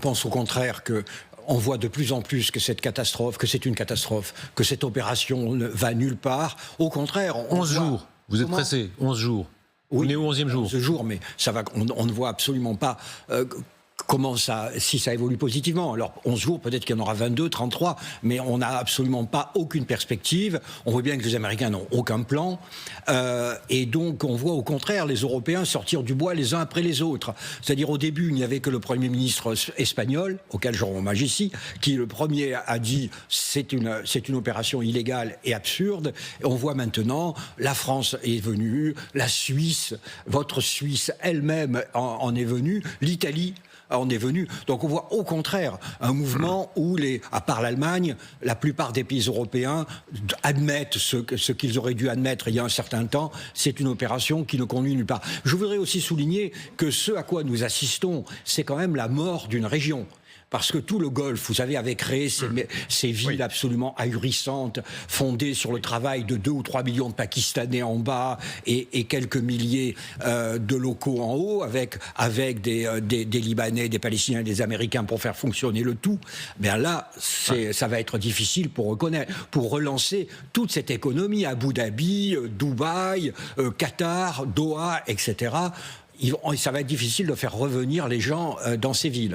pense au contraire que on voit de plus en plus que cette catastrophe, que c'est une catastrophe, que cette opération ne va nulle part. Au contraire, 11 jours. Vous êtes pressé, 11 jours. Oui, on est au 11e jour. 11 jours, mais ça va, on ne voit absolument pas comment ça, si ça évolue positivement. Alors, 11 jours, peut-être qu'il y en aura 22, 33, mais on n'a absolument pas aucune perspective. On voit bien que les Américains n'ont aucun plan. Et donc, on voit au contraire les Européens sortir du bois les uns après les autres. C'est-à-dire, au début, il n'y avait que le Premier ministre espagnol, auquel je rends hommage ici, qui, le premier, a dit c'est une opération illégale et absurde. Et on voit maintenant, la France est venue, la Suisse, votre Suisse elle-même en est venue, l'Italie en est venu. Donc on voit au contraire un mouvement où, à part l'Allemagne, la plupart des pays européens admettent ce qu'ils auraient dû admettre il y a un certain temps, c'est une opération qui ne conduit nulle part. Je voudrais aussi souligner que ce à quoi nous assistons, c'est quand même la mort d'une région. Parce que tout le Golfe, vous savez, avait créé ces villes absolument ahurissantes, fondées sur le travail de 2 ou 3 millions de Pakistanais en bas et quelques milliers de locaux en haut, avec des Libanais, des Palestiniens et des Américains pour faire fonctionner le tout. Bien là, ça va être difficile pour relancer toute cette économie. Abu Dhabi, Dubaï, Qatar, Doha, etc. Ça va être difficile de faire revenir les gens dans ces villes.